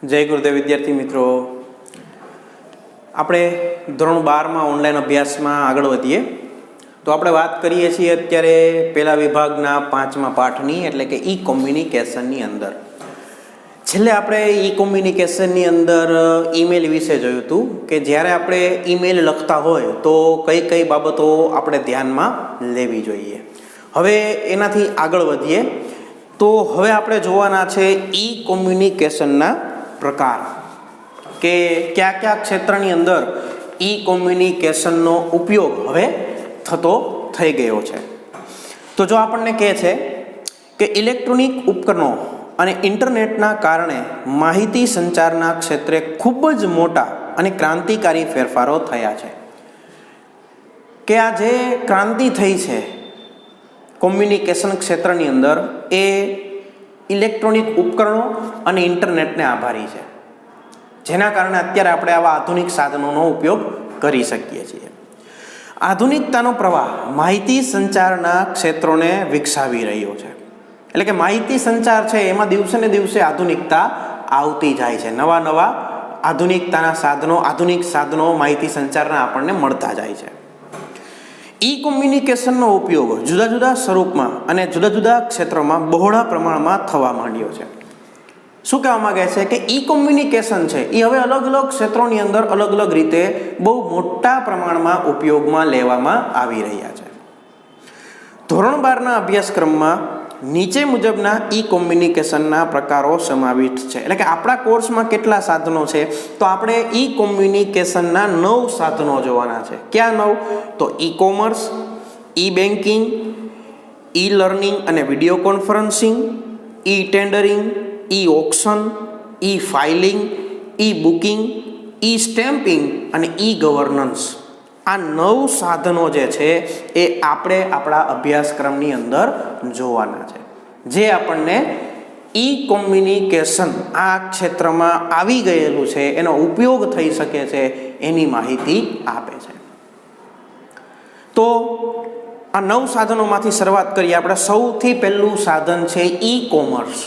જય ગુરુદેવ વિદ્યાર્થી મિત્રો, આપણે ધોરણ 12માં ઓનલાઈન અભ્યાસમાં આગળ વધીએ તો આપણે વાત કરીએ છીએ અત્યારે પહેલા વિભાગના 5મા પાઠની, એટલે કે ઈ કોમ્યુનિકેશનની અંદર. છેલ્લે આપણે ઈ કોમ્યુનિકેશનની અંદર ઈમેલ વિશે જોયું હતું કે જ્યારે આપણે ઈમેલ લખતા હોય તો કઈ કઈ બાબતો આપણે ધ્યાનમાં લેવી જોઈએ. હવે એનાથી આગળ વધીએ તો હવે આપણે જોવાના છે ઈ કોમ્યુનિકેશનના પ્રકાર, કે કયા કયા ક્ષેત્રની અંદર ઈ કોમ્યુનિકેશનનો ઉપયોગ હવે થતો થઈ ગયો છે. તો જો આપણને કહે છે કે ઇલેક્ટ્રોનિક ઉપકરણો અને ઇન્ટરનેટના કારણે માહિતી સંચારના ક્ષેત્રે ખૂબ જ મોટા અને ક્રાંતિકારી ફેરફારો થયા છે, કે આ જે ક્રાંતિ થઈ છે કોમ્યુનિકેશન ક્ષેત્રની અંદર એ ઇલેક્ટ્રોનિક ઉપકરણો અને ઇન્ટરનેટને આભારી છે, જેના કારણે અત્યારે આપણે આવા આધુનિક સાધનોનો ઉપયોગ કરી શકીએ છીએ. આધુનિકતાનો પ્રવાહ માહિતી સંચારના ક્ષેત્રોને વિકસાવી રહ્યો છે, એટલે કે માહિતી સંચાર છે એમાં દિવસે ને દિવસે આધુનિકતા આવતી જાય છે. નવા નવા આધુનિકતાના સાધનો, આધુનિક સાધનો માહિતી સંચારના આપણને મળતા જાય છે. ઈ કોમ્યુનિકેશનનો ઉપયોગ જુદા જુદા સ્વરૂપમાં અને જુદા જુદા ક્ષેત્રોમાં બહોળા પ્રમાણમાં થવા માંડ્યો છે. શું કહેવા માંગે છે કે ઈ કોમ્યુનિકેશન છે એ હવે અલગ અલગ ક્ષેત્રોની અંદર અલગ અલગ રીતે બહુ મોટા પ્રમાણમાં ઉપયોગમાં લેવામાં આવી રહ્યા છે. ધોરણ 12ના અભ્યાસક્રમમાં નીચે મુજબના ઈ કોમ્યુનિકેશનના પ્રકારો સમાવિષ્ટ છે. એટલે કે આપણા કોર્સમાં કેટલા સાધનો છે તો આપણે ઈ કોમ્યુનિકેશનના 9 સાધનો જોવાના છે. ક્યાં 9? તો ઈ કોમર્સ, ઈ બેન્કિંગ, ઈ લર્નિંગ અને વિડીયો કોન્ફરન્સિંગ, ઈ ટેન્ડરિંગ, ઈ ઓક્શન, ઈ filing, e booking, e stamping અને ઈ ગવર્નન્સ. આ 9 સાધનો જે છે એ આપણે આપણા અભ્યાસક્રમની અંદર જોવાના છે, જે આપણને ઈ કોમ્યુનિકેશન આ ક્ષેત્રમાં આવી ગયેલું છે, એનો ઉપયોગ થઈ શકે છે એની માહિતી આપે છે. તો આ 9 સાધનોમાંથી શરૂઆત કરીએ આપણે. સૌથી પહેલું સાધન છે ઈ કોમર્સ.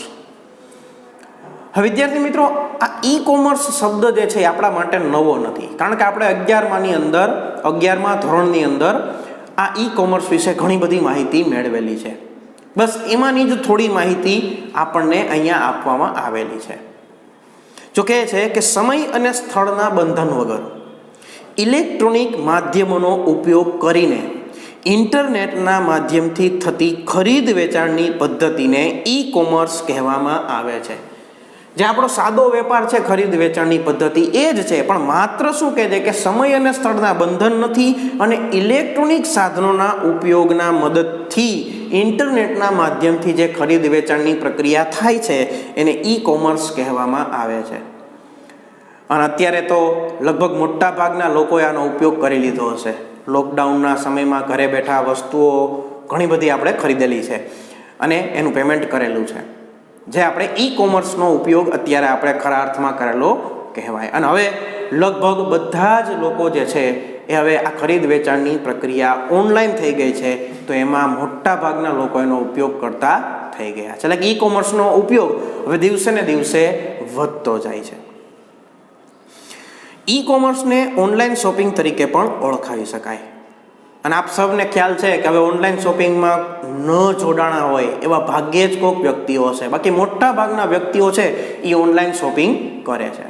હવે વિદ્યાર્થી મિત્રો, આ ઈ કોમર્સ શબ્દ જે છે એ આપણા માટે નવો નથી, કારણ કે આપણે 11મા ધોરણની અંદર આ ઈ કોમર્સ વિશે ઘણી બધી માહિતી મેળવેલી છે. બસ એમાંની જ થોડી માહિતી આપણને અહીંયા આપવામાં આવેલી છે. જો કહે છે કે સમય અને સ્થળના બંધન વગર ઇલેક્ટ્રોનિક માધ્યમોનો ઉપયોગ કરીને ઇન્ટરનેટના માધ્યમથી થતી ખરીદ વેચાણની પદ્ધતિને ઈ કોમર્સ કહેવામાં આવે છે. જે આપણો સાદો વેપાર છે, ખરીદ વેચાણની પદ્ધતિ એ જ છે, પણ માત્ર શું કહે છે કે સમય અને સ્થળના બંધન નથી અને ઇલેક્ટ્રોનિક સાધનોના ઉપયોગના મદદથી ઇન્ટરનેટના માધ્યમથી જે ખરીદ વેચાણની પ્રક્રિયા થાય છે એને ઈ કોમર્સ કહેવામાં આવે છે. અને અત્યારે તો લગભગ મોટા ભાગના લોકોએ આનો ઉપયોગ કરી લીધો હશે. લોકડાઉનના સમયમાં ઘરે બેઠા વસ્તુઓ ઘણી બધી આપણે ખરીદેલી છે અને એનું પેમેન્ટ કરેલું છે, જે આપણે ઈ કોમર્સનો ઉપયોગ અત્યારે આપણે ખરા અર્થમાં કરેલો કહેવાય. અને હવે લગભગ બધા જ લોકો જે છે એ હવે આ ખરીદ વેચાણની પ્રક્રિયા ઓનલાઈન થઈ ગઈ છે, તો એમાં મોટા ભાગના લોકો એનો ઉપયોગ કરતા થઈ ગયા છે. એટલે કે ઈ કોમર્સનો ઉપયોગ હવે દિવસે ને દિવસે વધતો જાય છે. ઈ કોમર્સને ઓનલાઈન શોપિંગ તરીકે પણ ઓળખાવી શકાય. અને આપ સૌને ખ્યાલ છે કે હવે ઓનલાઈન શોપિંગમાં ન જોડાણા હોય એવા ભાગ્યે જ કોઈક વ્યક્તિઓ છે, બાકી મોટા ભાગના વ્યક્તિઓ છે એ ઓનલાઈન શોપિંગ કરે છે.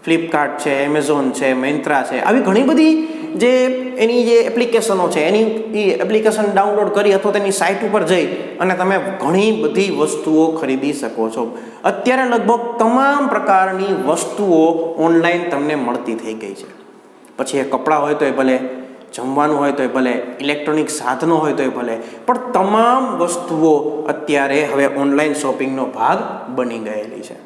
ફ્લિપકાર્ટ છે, એમેઝોન છે, મિન્ત્રા છે, આવી ઘણી બધી જે એની જે એપ્લિકેશનો છે એની એપ્લિકેશન ડાઉનલોડ કરી અથવા તેની સાઇટ ઉપર જઈ અને તમે ઘણી બધી વસ્તુઓ ખરીદી શકો છો. અત્યારે લગભગ તમામ પ્રકારની વસ્તુઓ ઓનલાઈન તમને મળતી થઈ ગઈ છે. પછી એ કપડાં હોય તો એ ભલે, જમવાનું હોય તોય ભલે, ઇલેક્ટ્રોનિક સાધનો હોય તોય ભલે, પણ તમામ વસ્તુઓ અત્યારે હવે ઓનલાઈન શોપિંગનો ભાગ બની ગયેલી છે.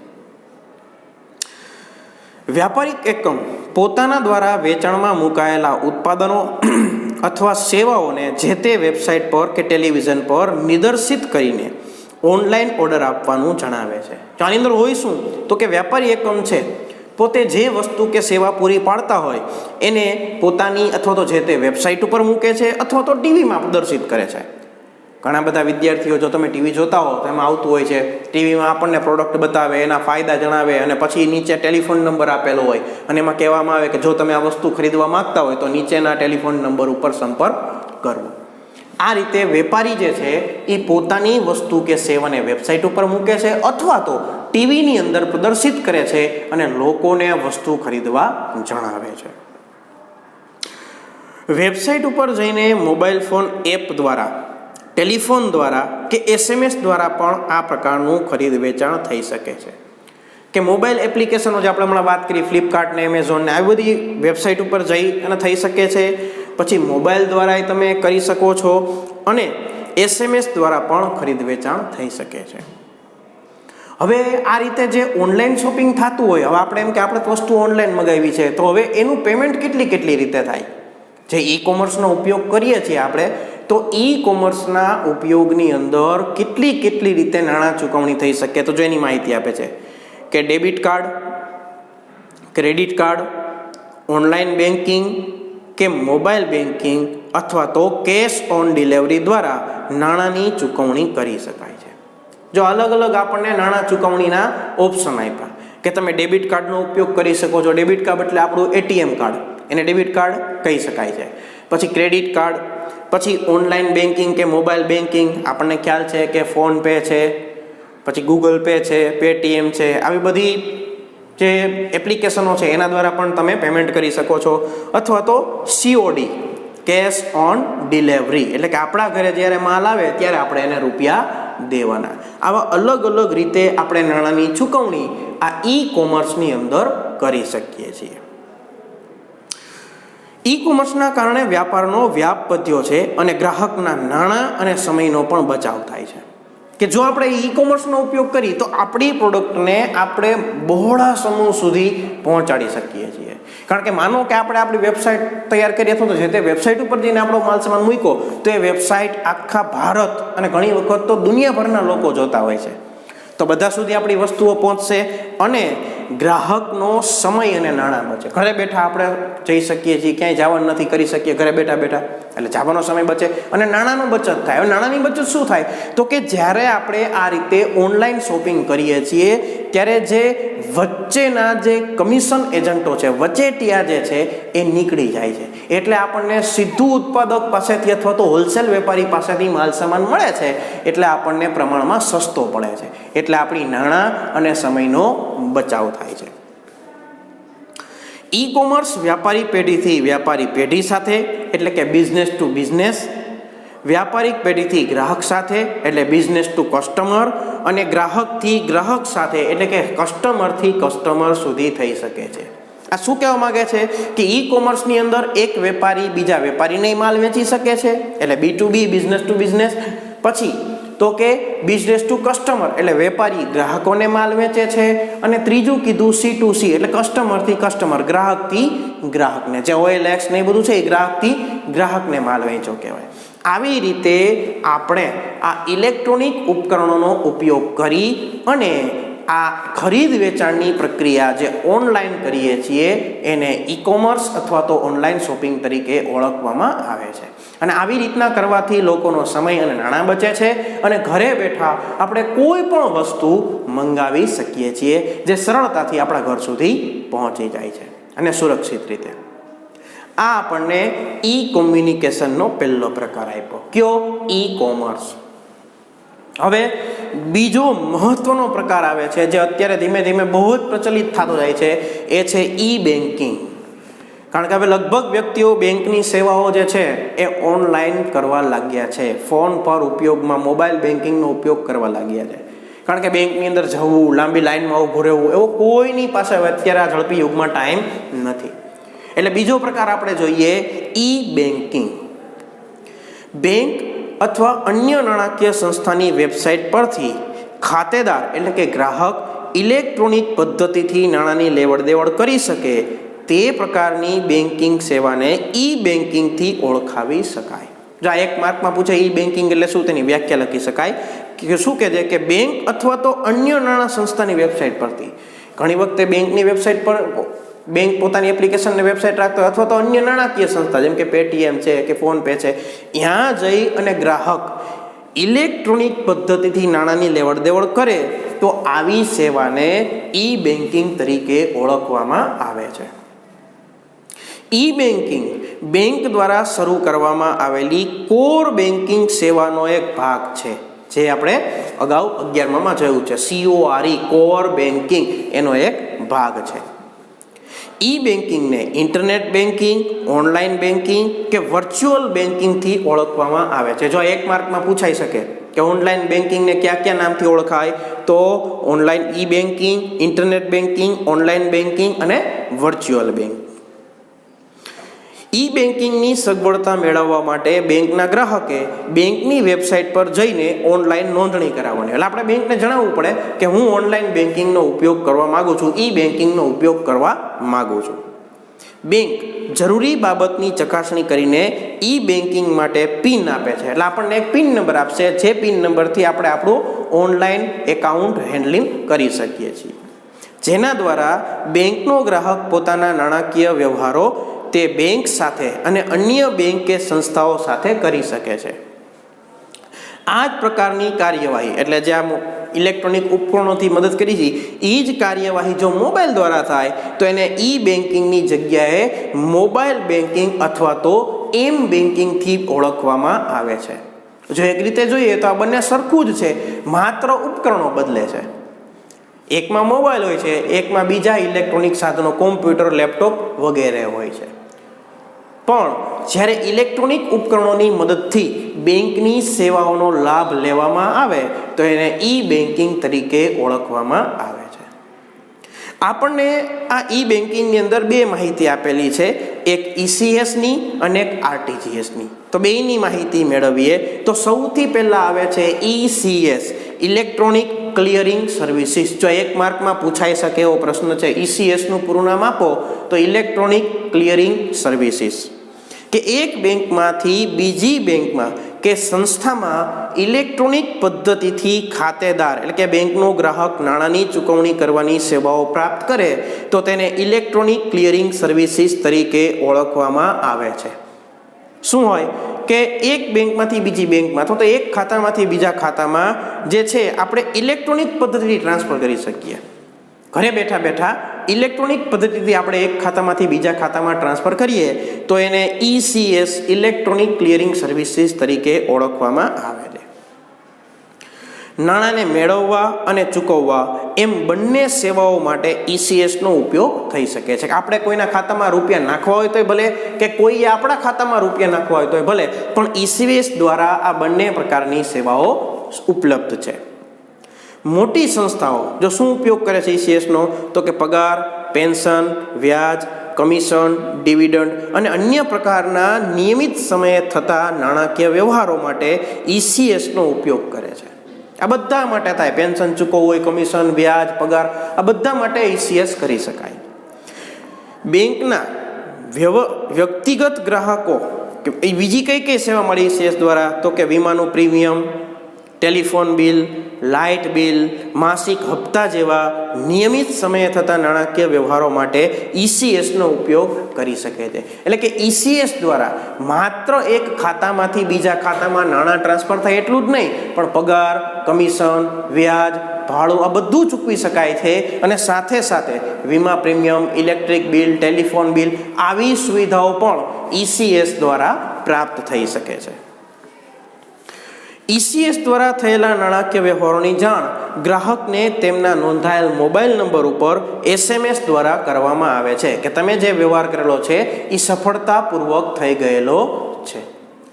વ્યાપારિક એકમ પોતાના દ્વારા વેચાણમાં મુકાયેલા ઉત્પાદનો અથવા સેવાઓને જે તે વેબસાઇટ પર કે ટેલિવિઝન પર નિદર્શિત કરીને ઓનલાઈન ઓર્ડર આપવાનું જણાવે છે. તો આની અંદર હોય શું તો કે વ્યાપારી એકમ છે પોતે જે વસ્તુ કે સેવા પૂરી પાડતા હોય એને પોતાની અથવા તો જે તે વેબસાઇટ ઉપર મૂકે છે અથવા તો ટીવીમાં પ્રદર્શિત કરે છે. ઘણા બધા વિદ્યાર્થીઓ, જો તમે ટીવી જોતા હો તો એમાં આવતું હોય છે, ટીવીમાં આપણને પ્રોડક્ટ બતાવે, એના ફાયદા જણાવે અને પછી નીચે ટેલિફોન નંબર આપેલો હોય અને એમાં કહેવામાં આવે કે જો તમે આ વસ્તુ ખરીદવા માંગતા હોય તો નીચેના ટેલિફોન નંબર ઉપર સંપર્ક કરવો. આ રીતે વેપારી જે છે એ પોતાની વસ્તુ કે સેવાને વેબસાઇટ ઉપર મૂકે છે અથવા તો ટીવીની અંદર પ્રદર્શિત કરે છે અને લોકોને વસ્તુ ખરીદવા જણાવે છે. વેબસાઇટ ઉપર જઈને મોબાઈલ ફોન એપ દ્વારા, ટેલિફોન દ્વારા કે SMS દ્વારા પણ આ પ્રકારનું ખરીદ વેચાણ થઈ શકે છે. કે મોબાઈલ એપ્લિકેશનો જે આપણે હમણાં વાત કરી, ફ્લિપકાર્ટ ને એમેઝોન ને, આવી બધી વેબસાઇટ ઉપર જઈ અને થઈ શકે છે. પછી મોબાઈલ દ્વારા તમે કરી શકો છો અને SMS દ્વારા પણ ખરીદ વેચાણ થઈ શકે છે. હવે આ રીતે જે ઓનલાઈન શોપિંગ થતું હોય, હવે આપણે એમ કે આપણે વસ્તુ ઓનલાઈન મંગાવી છે તો હવે એનું પેમેન્ટ કેટલી રીતે થાય? જે ઈ કોમર્સનો ઉપયોગ કરીએ છીએ આપણે, તો ઈ કોમર્સના ઉપયોગની અંદર કેટલી રીતે નાણાં ચૂકવણી થઈ શકે, તો જો એની માહિતી આપે છે કે debit card, credit card, online banking કે મોબાઈલ બેન્કિંગ અથવા તો કેશ ઓન ડિલિવરી દ્વારા નાણાંની ચૂકવણી કરી શકાય છે. જો અલગ અલગ આપણને નાણાં ચૂકવણીના ઓપ્શન આપ્યા કે તમે ડેબિટ કાર્ડનો ઉપયોગ કરી શકો છો. ડેબિટ કાર્ડ એટલે આપણું ATM કાર્ડ, એને ડેબિટ કાર્ડ કહી શકાય છે. પછી ક્રેડિટ કાર્ડ, પછી ઓનલાઈન બેન્કિંગ કે મોબાઈલ બેન્કિંગ, આપણને ખ્યાલ છે કે ફોન પે છે, પછી ગૂગલ પે છે, પેટીએમ છે, આવી બધી જે એપ્લિકેશનો છે એના દ્વારા પણ તમે પેમેન્ટ કરી શકો છો. અથવા તો COD, કેશ ઓન ડિલિવરી, એટલે કે આપણા ઘરે જ્યારે માલ આવે ત્યારે આપણે એને રૂપિયા દેવાના. આવા અલગ અલગ રીતે આપણે નાણાંની ચૂકવણી આ ઈ કોમર્સની અંદર કરી શકીએ છીએ. ઈ કોમર્સના કારણે વ્યાપારનો વ્યાપ વધ્યો છે અને ગ્રાહકના નાણાં અને સમયનો પણ બચાવ થાય છે. કે જો આપણે ઈ કોમર્સનો ઉપયોગ કરીએ તો આપણી પ્રોડક્ટને આપણે બહોળા સમૂહ સુધી પહોંચાડી શકીએ છીએ. કારણ કે માનો કે આપણે આપણી વેબસાઇટ તૈયાર કરી અથવા તો જે તે વેબસાઇટ ઉપર જઈને આપણો માલ સામાન મૂક્યો તો એ વેબસાઇટ આખા ભારત અને ઘણી વખત તો દુનિયાભરના લોકો જોતા હોય છે. તો બધા સુધી આપણી વસ્તુઓ પહોંચશે અને ગ્રાહકનો સમય અને નાણાં બચે. ઘરે બેઠા આપણે જઈ શકીએ છીએ, ક્યાંય જવાનું નથી, કરી શકીએ ઘરે બેઠા એટલે જવાનો સમય બચે અને નાણાંનો બચત થાય. હવે નાણાંની બચત શું થાય? તો કે જ્યારે આપણે આ રીતે ઓનલાઈન શોપિંગ કરીએ છીએ ત્યારે જે વચ્ચેના જે કમિશન એજન્ટો છે, વચેટિયા જે છે એ નીકળી જાય છે. એટલે આપણને સીધું ઉત્પાદક પાસેથી અથવા તો હોલસેલ વેપારી પાસેથી માલ સામાન મળે છે, એટલે આપણને પ્રમાણમાં સસ્તો પડે છે. એટલે આપણી નાણાં અને સમયનો બચાવ થાય છે. ઈ કોમર્સ વ્યાપારી પેઢીથી વ્યાપારી પેઢી સાથે એટલે કે બિઝનેસ ટુ બિઝનેસ, વ્યાપારિક પેઢીથી ગ્રાહક સાથે એટલે બિઝનેસ ટુ કસ્ટમર અને ગ્રાહકથી ગ્રાહક સાથે એટલે કે કસ્ટમરથી કસ્ટમર સુધી થઈ શકે છે. આ શું કહેવા માંગે છે કે ઈ કોમર્સની અંદર એક વેપારી બીજા વેપારીને માલ વેચી શકે છે એટલે B2B, બિઝનેસ ટુ બિઝનેસ. પછી તો કે બિઝનેસ ટુ કસ્ટમર એટલે વેપારી ગ્રાહકોને માલ વેચે છે. અને ત્રીજું કીધું C2C એટલે કસ્ટમરથી કસ્ટમર, ગ્રાહકથી ગ્રાહકને. જે OLX ને એ બધું છે એ ગ્રાહકથી ગ્રાહકને માલ વેચો કહેવાય. આવી રીતે આપણે આ ઇલેક્ટ્રોનિક ઉપકરણોનો ઉપયોગ કરી અને આ ખરીદ વેચાણની પ્રક્રિયા જે ઓનલાઈન કરીએ છીએ એને ઈ કોમર્સ અથવા તો ઓનલાઈન શોપિંગ તરીકે ઓળખવામાં આવે છે. અને આવી રીતના કરવાથી લોકોનો સમય અને નાણાં બચે છે અને ઘરે બેઠા આપણે કોઈ પણ વસ્તુ મંગાવી શકીએ છીએ જે સરળતાથી આપણા ઘર સુધી પહોંચી જાય છે અને સુરક્ષિત રીતે. આ આપણને ઈ કોમ્યુનિકેશનનો પહેલો પ્રકાર આપ્યો. કયો? E commerce. હવે બીજો મહત્વનો પ્રકાર આવે છે જે અત્યારે ધીમે ધીમે બહુ જ પ્રચલિત થતો જાય છે, એ છે ઈ બેન્કિંગ. કારણ કે હવે લગભગ વ્યક્તિઓ બેંકની સેવાઓ જે છે એ ઓનલાઈન કરવા લાગ્યા છે. ફોન પર ઉપયોગમાં મોબાઈલ બેન્કિંગનો ઉપયોગ કરવા લાગ્યા છે. કારણ કે બેંકની અંદર જવું, લાંબી લાઈનમાં ઊભું રહેવું એવો કોઈની પાસે હવે અત્યારે આ ઝડપી યુગમાં ટાઈમ નથી. એટલે બીજો પ્રકાર આપણે જોઈએ ઈ બેન્કિંગ. બેંક અથવા અન્ય નાણાકીય સંસ્થાની વેબસાઇટ પરથી ખાતેદાર એટલે કે ગ્રાહક ઇલેક્ટ્રોનિક પદ્ધતિથી નાણાંની લેવડ દેવડ કરી શકે તે પ્રકારની બેન્કિંગ સેવાને ઈ બેન્કિંગથી ઓળખાવી શકાય. જો આ એક માર્કમાં પૂછે ઈ બેન્કિંગ એટલે શું, તેની વ્યાખ્યા લખી શકાય કે શું કહે છે કે બેંક અથવા તો અન્ય નાણાં સંસ્થાની વેબસાઇટ પરથી. ઘણી વખતે બેંકની વેબસાઇટ પર બેંક પોતાની એપ્લિકેશનની વેબસાઇટ રાખતો અથવા તો અન્ય નાણાકીય સંસ્થા જેમ કે પેટીએમ છે કે ફોન પે છે, ત્યાં જઈ અને ગ્રાહક ઇલેક્ટ્રોનિક પદ્ધતિથી નાણાંની લેવડ દેવડ કરે તો આવી સેવાને ઈ બેન્કિંગ તરીકે ઓળખવામાં આવે છે. ઈ બેન્કિંગ બેંક દ્વારા શરૂ કરવામાં આવેલી કોર બેન્કિંગ સેવાનો એક ભાગ છે, જે આપણે અગાઉ 11માં જોયું છે. CORE કોર બેન્કિંગ એનો એક ભાગ છે. ઈ બેન્કિંગને ઇન્ટરનેટ બેન્કિંગ, ઓનલાઈન બેન્કિંગ કે વર્ચ્યુઅલ બેન્કિંગથી ઓળખવામાં આવે છે. જો એક માર્કમાં પૂછાઈ શકે કે ઓનલાઈન બેન્કિંગને કયા નામથી ઓળખાય, તો online e banking, internet banking, online banking અને વર્ચ્યુઅલ બેન્કિંગ. ઈ બેન્કિંગની સગવડતા મેળવવા માટે બેંકના ગ્રાહકે બેંકની વેબસાઇટ પર જઈને ઓનલાઈન નોંધણી કરાવવાની. એટલે આપણે બેંકને જણાવવું પડે કે હું ઓનલાઈન બેન્કિંગનો ઉપયોગ કરવા માગું છું, ઈ બેન્કિંગનો ઉપયોગ કરવા માગું છું. બેંક જરૂરી બાબતની ચકાસણી કરીને ઈ બેન્કિંગ માટે પિન આપે છે. એટલે આપણને એક પિન નંબર આપશે, જે પિન નંબરથી આપણે આપણું ઓનલાઈન એકાઉન્ટ હેન્ડલિંગ કરી શકીએ છીએ, જેના દ્વારા બેંકનો ગ્રાહક પોતાના નાણાકીય વ્યવહારો તે બેંક સાથે અને અન્ય બેંક કે સંસ્થાઓ સાથે કરી શકે છે. આ જ પ્રકારની કાર્યવાહી, એટલે જે આ ઇલેક્ટ્રોનિક ઉપકરણોથી મદદ કરી છે, એ જ કાર્યવાહી જો મોબાઈલ દ્વારા થાય તો એને ઈ બેન્કિંગની જગ્યાએ મોબાઈલ બેન્કિંગ અથવા તો એમ બેન્કિંગથી ઓળખવામાં આવે છે. જો એક રીતે જોઈએ તો આ બંને સરખું જ છે, માત્ર ઉપકરણો બદલે છે. એકમાં મોબાઈલ હોય છે, એકમાં બીજા ઇલેક્ટ્રોનિક સાધનો, કોમ્પ્યુટર, લેપટોપ વગેરે હોય છે. પણ જ્યારે ઇલેક્ટ્રોનિક ઉપકરણોની મદદથી બેંકની સેવાઓનો લાભ લેવામાં આવે તો એને ઈ બેન્કિંગ તરીકે ઓળખવામાં આવે છે. આપણને આ ઈ બેન્કિંગની અંદર બે માહિતી આપેલી છે, એક ECSની અને એક RTGSની. તો બેની માહિતી મેળવીએ તો સૌથી પહેલા આવે છે ECS, ઇલેક્ટ્રોનિક ક્લિયરિંગ સર્વિસીસ. જો એક માર્કમાં પૂછાઈ શકે એવો પ્રશ્ન છે, ECSનું પૂરું નામ આપો તો ઇલેક્ટ્રોનિક ક્લિયરિંગ સર્વિસીસ, કે એક બેંકમાંથી બીજી બેંકમાં કે સંસ્થામાં ઇલેક્ટ્રોનિક પદ્ધતિથી ખાતેદાર એટલે કે બેંકનો ગ્રાહક નાણાંની ચૂકવણી કરવાની સેવાઓ પ્રાપ્ત કરે તો તેને ઇલેક્ટ્રોનિક ક્લિયરિંગ સર્વિસીસ તરીકે ઓળખવામાં આવે છે. શું હોય કે એક બેંકમાંથી બીજી બેંકમાં અથવા તો એક ખાતામાંથી બીજા ખાતામાં જે છે આપણે ઇલેક્ટ્રોનિક પદ્ધતિથી ટ્રાન્સફર કરી શકીએ. ઘરે બેઠા બેઠા ઇલેક્ટ્રોનિક પદ્ધતિથી આપણે એક ખાતામાંથી બીજા ખાતામાં ટ્રાન્સફર કરીએ તો એને ECS, ઇલેક્ટ્રોનિક ક્લિયરિંગ સર્વિસીસ તરીકે ઓળખવામાં આવે છે. નાણાંને મેળવવા અને ચૂકવવા એમ બંને સેવાઓ માટે ECSનો ઉપયોગ થઈ શકે છે. આપણે કોઈના ખાતામાં રૂપિયા નાખવા હોય તોય ભલે, કે કોઈએ આપણા ખાતામાં રૂપિયા નાખવા હોય તોય ભલે, પણ ECS દ્વારા આ બંને પ્રકારની સેવાઓ ઉપલબ્ધ છે. મોટી સંસ્થાઓ જો શું ઉપયોગ કરે છે ECSનો, તો કે પગાર, પેન્શન, વ્યાજ, કમિશન, ડિવિડન્ડ અને અન્ય પ્રકારના નિયમિત સમયે થતા નાણાકીય વ્યવહારો માટે ECSનો ઉપયોગ કરે છે. આ બધા માટે થાય, પેન્શન ચૂકવવું હોય, કમિશન, વ્યાજ, પગાર, આ બધા માટે ECS કરી શકાય. બેંકના વ્યક્તિગત ગ્રાહકો એ બીજી કઈ સેવા મળી ECS દ્વારા, તો કે વીમાનું premium, telephone bill, light bill, માસિક હપ્તા જેવા નિયમિત સમયે થતા નાણાકીય વ્યવહારો માટે ECSનો ઉપયોગ કરી શકે છે. એટલે કે ECS દ્વારા માત્ર એક ખાતામાંથી બીજા ખાતામાં નાણાં ટ્રાન્સફર થાય એટલું જ નહીં, પણ પગાર, કમિશન, વ્યાજ, ભાડું આ બધું ચૂકવી શકાય છે. અને સાથે સાથે વીમા premium, electric bill, telephone bill આવી સુવિધાઓ પણ ECS દ્વારા પ્રાપ્ત થઈ શકે છે. ECS દ્વારા થયેલા નાણાકીય વ્યવહારોની જાણ ગ્રાહકને તેમના નોંધાયેલ મોબાઈલ નંબર ઉપર SMS દ્વારા કરવામાં આવે છે કે તમે જે વ્યવહાર કરેલો છે એ સફળતાપૂર્વક થઈ ગયેલો છે.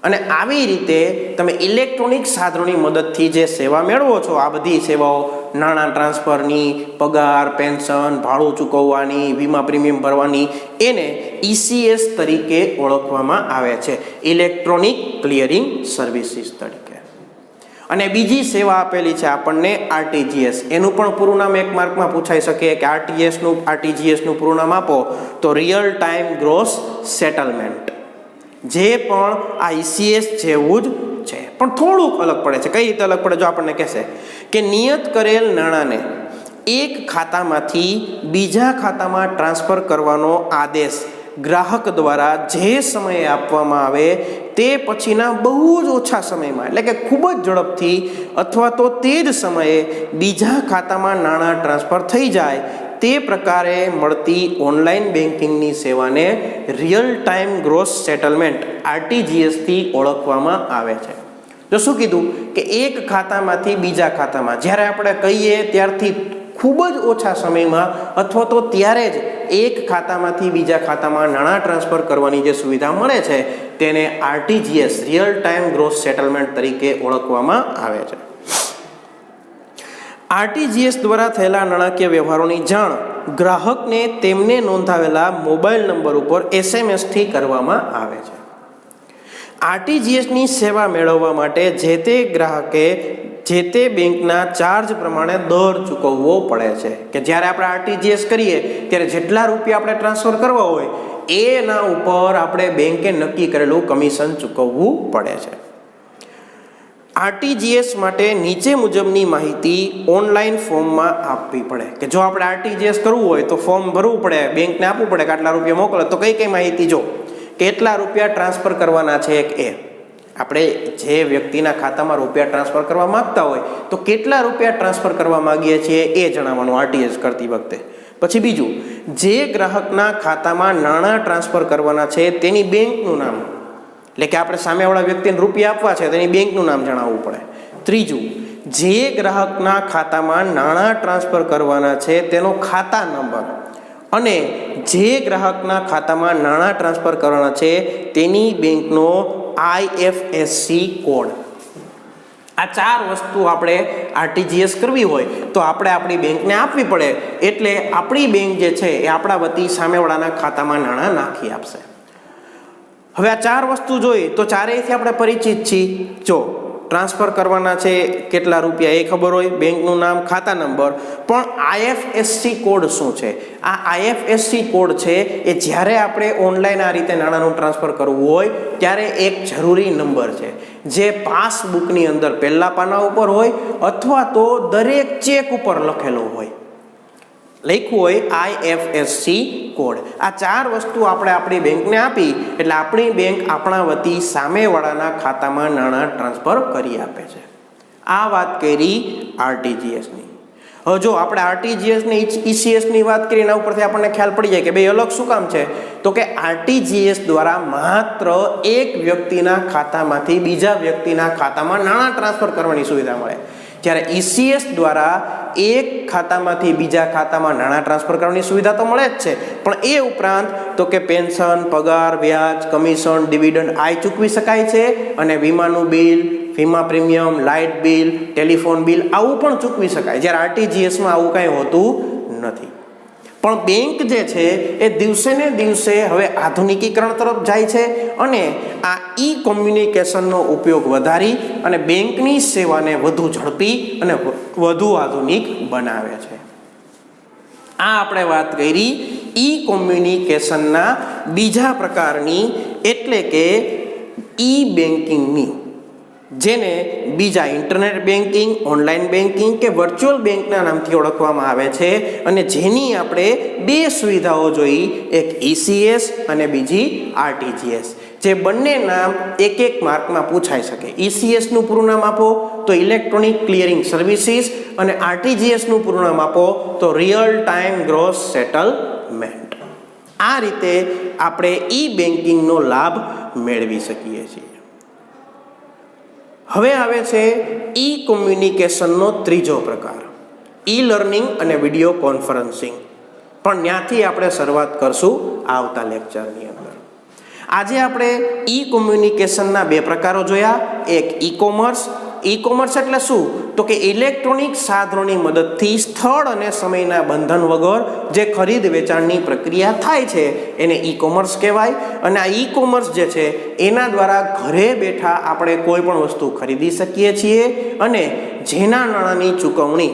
અને આવી રીતે તમે ઇલેક્ટ્રોનિક સાધનોની મદદથી જે સેવા મેળવો છો, આ બધી સેવાઓ નાણાં ટ્રાન્સફરની, પગાર, પેન્શન, ભાડું ચૂકવવાની, વીમા પ્રીમિયમ ભરવાની, એને ECS તરીકે ઓળખવામાં આવે છે, ઇલેક્ટ્રોનિક ક્લિયરિંગ સર્વિસીસ તરીકે. અને બીજી સેવા આપેલી છે આપણને RTGS. એનું પણ પૂરું નામ એક માર્કમાં પૂછાઈ શકે કે RTGSનું પૂરું નામ આપો તો રિયલ ટાઈમ ગ્રોસ સેટલમેન્ટ, જે પણ આ ECS જેવું જ છે, પણ થોડુંક અલગ પડે છે. કઈ રીતે અલગ પડે? જો આપણને કહેશે કે નિયત કરેલ નાણાંને એક ખાતામાંથી બીજા ખાતામાં ટ્રાન્સફર કરવાનો આદેશ ગ્રાહક દ્વારા જે સમયે આપવામાં આવે તે પછીના બહુ જ ઓછા સમયમાં એટલે કે ખૂબ જ ઝડપથી અથવા તો તે જ સમયે બીજા ખાતામાં નાણાં ટ્રાન્સફર થઈ જાય તે પ્રકારે મળતી ઓનલાઈન બેન્કિંગની સેવાને રિયલ ટાઈમ ગ્રોસ સેટલમેન્ટ આરટીજીએસથી ઓળખવામાં આવે છે. જો શું કીધું કે એક ખાતામાંથી બીજા ખાતામાં જ્યારે આપણે કહીએ ત્યારથી ખૂબ જ ઓછા સમયમાં અથવા તો ત્યારે જ એક ખાતામાંથી બીજા ખાતામાં નાણાં ટ્રાન્સફર કરવાની જે સુવિધા મળે છે તેને RTGS real time gross settlement તરીકે ઓળખવામાં આવે છે. આરટીજીએસ દ્વારા થયેલા નાણાકીય વ્યવહારોની જાણ ગ્રાહકને તેમને નોંધાવેલા મોબાઈલ નંબર ઉપર એસએમએસથી કરવામાં આવે છે. આરટીજીએસની સેવા મેળવવા માટે જે તે ગ્રાહકે જે તે બેંકના ચાર્જ પ્રમાણે દર ચૂકવવો પડે છે કે જ્યારે આપણે આરટીજીએસ કરીએ ત્યારે જેટલા રૂપિયા આપણે ટ્રાન્સફર કરવા હોય એના ઉપર આપણે બેંકે નક્કી કરેલું કમિશન ચૂકવવું પડે છે. આરટીજીએસ માટે નીચે મુજબની માહિતી ઓનલાઈન ફોર્મમાં આપવી પડે કે જો આપણે આરટીજીએસ કરવું હોય તો ફોર્મ ભરવું પડે, બેંકને આપવું પડે કે આટલા રૂપિયા મોકલે તો કઈ કઈ માહિતી જો કેટલા રૂપિયા ટ્રાન્સફર કરવાના છે એક એ આપણે જે વ્યક્તિના ખાતામાં રૂપિયા ટ્રાન્સફર કરવા માંગતા હોય તો કેટલા રૂપિયા ટ્રાન્સફર કરવા માંગીએ છીએ એ જણાવવાનું આરટીજીએસ કરતી વખતે. પછી બીજું જે ગ્રાહકના ખાતામાં નાણાં ટ્રાન્સફર કરવાના છે તેની બેંકનું નામ એટલે કે આપણે સામેવાળા વ્યક્તિને રૂપિયા આપવા છે તેની બેંકનું નામ જણાવવું પડે. ત્રીજું જે ગ્રાહકના ખાતામાં નાણાં ટ્રાન્સફર કરવાના છે તેનો ખાતા નંબર અને જે ગ્રાહકના ખાતામાં નાણાં ટ્રાન્સફર કરવાના છે તેની બેંકનો આઈએફએસસી કોડ. આ ચાર વસ્તુ આપણે આરટીજીએસ કરવી હોય તો આપણે આપણી બેંકને આપવી પડે એટલે આપણી બેંક જે છે એ આપણા વતી સામેવાળાના ખાતામાં નાણાં નાખી આપશે. હવે આ ચાર વસ્તુ જોઈ તો ચારેયથી આપણે પરિચિત છીએ. જો ટ્રાન્સફર કરવાના છે કેટલા રૂપિયા એ ખબર હોય, બેંકનું નામ, ખાતા નંબર, પણ આઈએફએસસી કોડ શું છે? આ આઈએફએસસી કોડ છે એ જ્યારે આપણે ઓનલાઈન આ રીતે નાણાંનું ટ્રાન્સફર કરવું હોય ત્યારે એક જરૂરી નંબર છે જે પાસબુકની અંદર પહેલા પાના ઉપર હોય અથવા તો દરેક ચેક ઉપર લખેલો હોય, લખ્યું હોય આઈએફએસસી કોડ. આ ચાર વસ્તુ આપણે આપણી બેંકને આપી એટલે આપણી બેંક આપણા વતી સામેવાળાના ખાતામાં નાણાં ટ્રાન્સફર કરી આપે છે. આ વાત કરી આરટીજીએસની. હવે જો આપણે આરટીજીએસની ઈસીએસની વાત કરીએ એના ઉપરથી આપણને ખ્યાલ પડી જાય કે બે અલગ શું કામ છે તો કે આરટીજીએસ દ્વારા માત્ર એક વ્યક્તિના ખાતામાંથી બીજા વ્યક્તિના ખાતામાં નાણાં ટ્રાન્સફર કરવાની સુવિધા મળે, જ્યારે ઈસીએસ દ્વારા એક ખાતામાંથી બીજા ખાતામાં નાણાં ટ્રાન્સફર કરવાની સુવિધા તો મળે જ છે પણ એ ઉપરાંત તો કે પેન્શન, પગાર, વ્યાજ, કમિશન, ડિવિડન્ડ આ ચૂકવી શકાય છે અને વીમાનું બિલ, વીમા premium, light bill, telephone bill આવું પણ ચૂકવી શકાય, જ્યારે આરટીજીએસમાં આવું કાંઈ હોતું નથી. પણ બેંક જે છે એ દિવસે ને દિવસે હવે આધુનિકીકરણ તરફ જાય છે અને આ ઈ કોમ્યુનિકેશનનો ઉપયોગ વધારી અને બેંકની સેવાને વધુ ઝડપી અને વધુ આધુનિક બનાવે છે. આ આપણે વાત કરી ઈ કોમ્યુનિકેશનના બીજા પ્રકારની એટલે કે ઈ બેન્કિંગની, જેને બીજા ઇન્ટરનેટ બેન્કિંગ, ઓનલાઈન બેન્કિંગ કે વર્ચ્યુઅલ બેંકના નામથી ઓળખવામાં આવે છે અને જેની આપણે બે સુવિધાઓ જોઈ, એક ઈસીએસ અને બીજી આરટીજીએસ, જે બંને નામ એક એક માર્કમાં પૂછાઈ શકે. ઈસીએસનું પૂરું નામ આપો તો ઇલેક્ટ્રોનિક ક્લિયરિંગ સર્વિસીસ અને આરટીજીએસનું પૂરું નામ આપો તો રિયલ ટાઈમ ગ્રોસ સેટલમેન્ટ. આ રીતે આપણે ઈ બેન્કિંગનો લાભ મેળવી શકીએ છીએ. હવે આવે છે ઈ કોમ્યુનિકેશનનો ત્રીજો પ્રકાર, ઈ લર્નિંગ અને વિડીયો કોન્ફરન્સિંગ. પણ ત્યાંથી આપણે શરૂઆત કરશું આવતા લેક્ચરની અંદર. આજે આપણે ઈ કોમ્યુનિકેશનના બે પ્રકારો જોયા. એક ઈ કોમર્સ. ઈ કોમર્સ એટલે શું તો કે ઇલેક્ટ્રોનિક સાધનોની મદદથી સ્થળ અને સમયના બંધન વગર જે ખરીદ વેચાણની પ્રક્રિયા થાય છે એને ઈ કોમર્સ કહેવાય. અને આ ઈ કોમર્સ જે છે એના દ્વારા ઘરે બેઠા આપણે કોઈ પણ વસ્તુ ખરીદી શકીએ છીએ અને જેના નાણાંની ચૂકવણી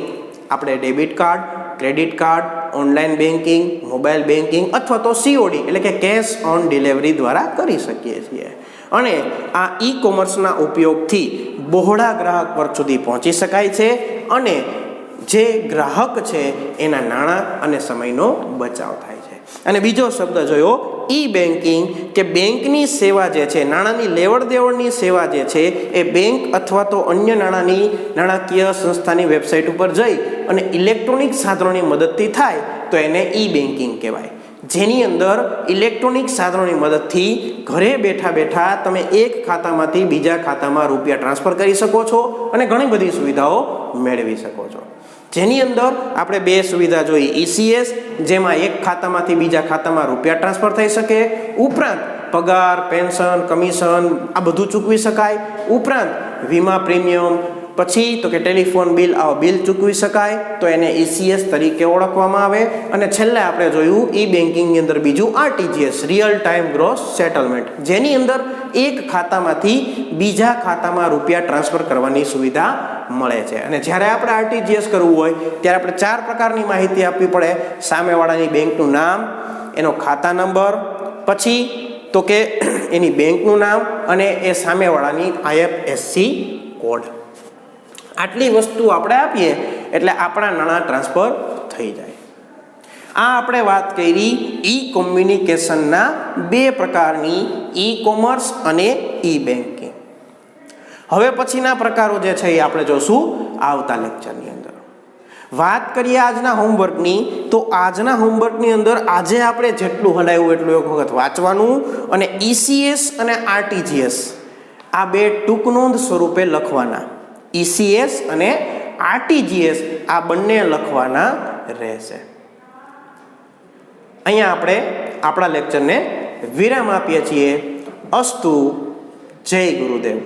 આપણે debit card, credit card, online banking, mobile banking અથવા તો સીઓડી એટલે કે કેશ ઓન ડિલિવરી દ્વારા કરી શકીએ છીએ. અને આ ઈ કોમર્સના ઉપયોગથી બહોળા ગ્રાહક વર્ગ સુધી પહોંચી શકાય છે અને જે ગ્રાહક છે એના નાણાં અને સમયનો બચાવ થાય છે. અને બીજો શબ્દ જોયો ઈ બેન્કિંગ કે બેંકની સેવા જે છે, નાણાંની લેવડ દેવડની સેવા જે છે એ બેંક અથવા તો અન્ય નાણાકીય સંસ્થાની વેબસાઇટ ઉપર જઈ અને ઇલેક્ટ્રોનિક સાધનોની મદદથી થાય તો એને ઈ બેન્કિંગ કહેવાય, જેની અંદર ઇલેક્ટ્રોનિક સાધનોની મદદથી ઘરે બેઠા બેઠા તમે એક ખાતામાંથી બીજા ખાતામાં રૂપિયા ટ્રાન્સફર કરી શકો છો અને ઘણી બધી સુવિધાઓ મેળવી શકો છો. જેની અંદર આપણે બે સુવિધા જોઈ, ઈસીએસ જેમાં એક ખાતામાંથી બીજા ખાતામાં રૂપિયા ટ્રાન્સફર થઈ શકે, ઉપરાંત પગાર, પેન્શન, કમિશન આ બધું ચૂકવી શકાય, ઉપરાંત વીમા પ્રીમિયમ, પછી તો કે ટેલિફોન બિલ, આવા બિલ ચૂકવી શકાય તો એને ઈસીએસ તરીકે ઓળખવામાં આવે. અને છેલ્લે આપણે જોયું ઈ બેન્કિંગની અંદર બીજું RTGS, real time gross settlement, જેની અંદર એક ખાતામાંથી બીજા ખાતામાં રૂપિયા ટ્રાન્સફર કરવાની સુવિધા મળે છે. અને જ્યારે આપણે આરટીજીએસ કરવું હોય ત્યારે આપણે 4 પ્રકારની માહિતી આપવી પડે: સામેવાળાની બેંકનું નામ, એનો ખાતા નંબર, પછી તો કે એની બેંકનું નામ અને એ સામેવાળાની આઈએફએસસી કોડ. આટલી વસ્તુ આપણે આપીએ એટલે આપણા નાણાં ટ્રાન્સફર થઈ જાય. આ આપણે વાત કરી ઈ કોમ્યુનિકેશનના 2 પ્રકારની, ઈ કોમર્સ અને ઈ બેન્કિંગ. હવે પછીના પ્રકારો જે છે એ આપણે જોશું આવતા લેક્ચરની અંદર. વાત કરીએ આજના હોમવર્કની, તો આજના હોમવર્કની અંદર આજે આપણે જેટલું હલાવ્યું એટલું એક વખત વાંચવાનું અને ઈસીએસ અને આરટીજીએસ આ 2 ટૂંક નોંધ સ્વરૂપે લખવાના. ઈસીએસ અને આરટીજીએસ આ બંને લખવાના રહેશે. અહીંયા આપણે આપણા લેક્ચરને વિરામ આપીએ છીએ. અસ્તુ. જય ગુરુદેવ.